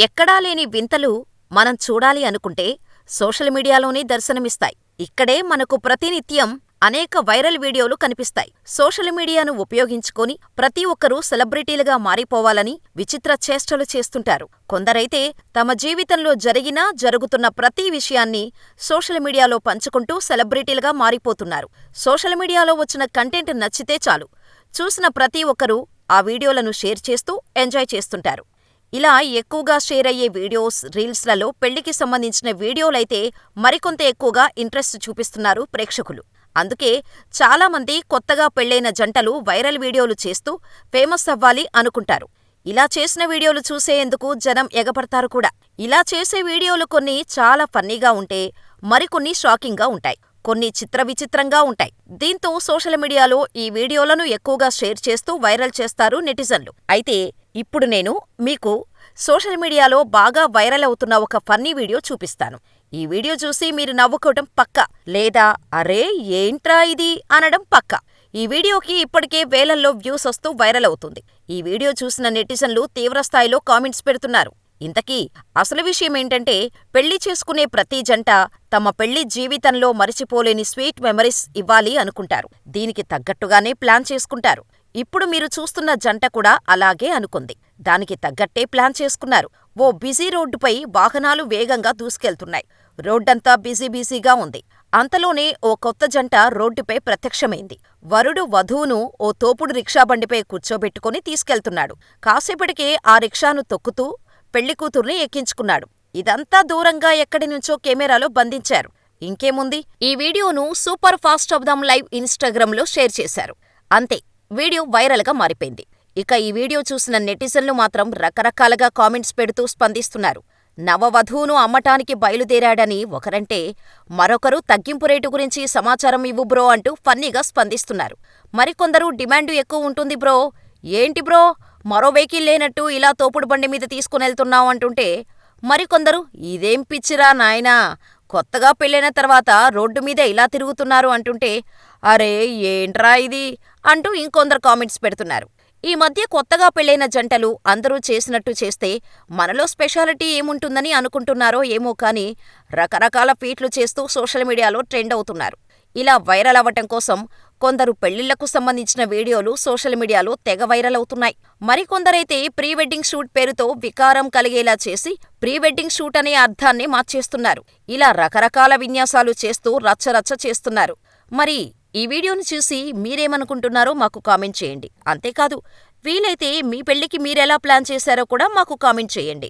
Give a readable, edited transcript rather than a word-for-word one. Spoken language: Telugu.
ఎక్కడా లేని వింతలు మనం చూడాలి అనుకుంటే సోషల్ మీడియాలోనే దర్శనమిస్తాయి. ఇక్కడే మనకు ప్రతినిత్యం అనేక వైరల్ వీడియోలు కనిపిస్తాయి. సోషల్ మీడియాను ఉపయోగించుకొని ప్రతి ఒక్కరూ సెలబ్రిటీలుగా మారిపోవాలని విచిత్ర చేష్టలు చేస్తుంటారు. కొందరైతే తమ జీవితంలో జరిగిన, జరుగుతున్న ప్రతి విషయాన్ని సోషల్ మీడియాలో పంచుకుంటూ సెలబ్రిటీలుగా మారిపోతున్నారు. సోషల్ మీడియాలో వచ్చిన కంటెంట్ నచ్చితే చాలు, చూసిన ప్రతి ఒక్కరూ ఆ వీడియోలను షేర్ చేస్తూ ఎంజాయ్ చేస్తుంటారు. ఇలా ఎక్కువగా షేర్ అయ్యే వీడియోస్, రీల్స్లలో పెళ్లికి సంబంధించిన వీడియోలైతే మరికొంత ఎక్కువగా ఇంట్రెస్ట్ చూపిస్తున్నారు ప్రేక్షకులు. అందుకే చాలామంది కొత్తగా పెళ్లైన జంటలు వైరల్ వీడియోలు చేస్తూ ఫేమస్ అవ్వాలి అనుకుంటారు. ఇలా చేసిన వీడియోలు చూసేందుకు జనం ఎగపడతారు కూడా. ఇలా చేసే వీడియోలు కొన్ని చాలా ఫన్నీగా ఉంటే, మరికొన్ని షాకింగ్గా ఉంటాయి, కొన్ని చిత్రవిచిత్రంగా ఉంటాయి. దీంతో సోషల్ మీడియాలో ఈ వీడియోలను ఎక్కువగా షేర్ చేస్తూ వైరల్ చేస్తారు నెటిజన్లు. అయితే ఇప్పుడు నేను మీకు సోషల్ మీడియాలో బాగా వైరల్ అవుతున్న ఒక ఫన్నీ వీడియో చూపిస్తాను. ఈ వీడియో చూసి మీరు నవ్వుకోవటం పక్కా, లేదా అరే ఏంట్రా ఇది అనడం పక్కా. ఈ వీడియోకి ఇప్పటికే వేలల్లో వ్యూస్ వస్తూ వైరల్ అవుతుంది. ఈ వీడియో చూసిన నెటిజన్లు తీవ్రస్థాయిలో కామెంట్స్ పెడుతున్నారు. ఇంతకీ అసలు విషయమేంటంటే, పెళ్లి చేసుకునే ప్రతి జంట తమ పెళ్లి జీవితంలో మరిచిపోలేని స్వీట్ మెమరీస్ ఇవ్వాలి అనుకుంటారు. దీనికి తగ్గట్టుగానే ప్లాన్ చేసుకుంటారు. ఇప్పుడు మీరు చూస్తున్న జంట కూడా అలాగే అనుకుంది. దానికి తగ్గట్టే ప్లాన్ చేసుకున్నారు. ఓ బిజీ రోడ్డుపై వాహనాలు వేగంగా దూసుకెళ్తున్నాయి. రోడ్డంతా బిజీగా ఉంది. అంతలోనే ఓ కొత్త జంట రోడ్డుపై ప్రత్యక్షమైంది. వరుడు వధువును ఓ తోపుడు రిక్షా బండిపై కూర్చోబెట్టుకుని తీసుకెళ్తున్నాడు. కాసేపటికే ఆ రిక్షాను తొక్కుతూ పెళ్లికూతుర్ని ఎక్కించుకున్నాడు. ఇదంతా దూరంగా ఎక్కడినుంచో కెమెరాలో బంధించారు. ఇంకేముంది, ఈ వీడియోను సూపర్ ఫాస్ట్ అవుదాం లైవ్ ఇన్స్టాగ్రామ్లో షేర్ చేశారు. అంతే, వీడియో వైరల్గా మారిపోయింది. ఇక ఈ వీడియో చూసిన నెటిజన్లు మాత్రం రకరకాలుగా కామెంట్స్ పెడుతూ స్పందిస్తున్నారు. నవవధువును అమ్మటానికి బయలుదేరాడని ఒకరంటే, మరొకరు తగ్గింపు రేటు గురించి సమాచారం ఇవ్వు బ్రో అంటూ ఫన్నీగా స్పందిస్తున్నారు. మరికొందరు డిమాండు ఎక్కువ ఉంటుంది బ్రో, ఏంటి బ్రో మరో వెహికల్ లేనట్టు ఇలా తోపుడు బండి మీద తీసుకునెళ్తున్నావు అంటుంటే, మరికొందరు ఇదేం పిచ్చిరా నాయనా, కొత్తగా పెళ్ళైన తర్వాత రోడ్డు మీద ఇలా తిరుగుతున్నారు అంటుంటే, అరే ఏంట్రా ఇది అంటూ ఇంకొందరు కామెంట్స్ పెడుతున్నారు. ఈ మధ్య కొత్తగా పెళ్ళైన జంటలు అందరూ చేసినట్టు చేస్తే మనలో స్పెషాలిటీ ఏముంటుందని అనుకుంటున్నారో ఏమో కానీ రకరకాల ఫీట్లు చేస్తూ సోషల్ మీడియాలో ట్రెండ్ అవుతున్నారు. ఇలా వైరల్ అవ్వటం కోసం కొందరు పెళ్లిళ్లకు సంబంధించిన వీడియోలు సోషల్ మీడియాలో తెగ వైరల్ అవుతున్నాయి. మరికొందరైతే ప్రీ వెడ్డింగ్ షూట్ పేరుతో వికారం కలిగేలా చేసి ప్రీ వెడ్డింగ్ షూట్ అనే అర్థాన్ని మార్చేస్తున్నారు. ఇలా రకరకాల విన్యాసాలు చేస్తూ రచ్చరచ్చ చేస్తున్నారు. మరి ఈ వీడియోను చూసి మీరేమనుకుంటున్నారో మాకు కామెంట్ చేయండి. అంతేకాదు, వీలైతే మీ పెళ్లికి మీరెలా ప్లాన్ చేశారో కూడా మాకు కామెంట్ చేయండి.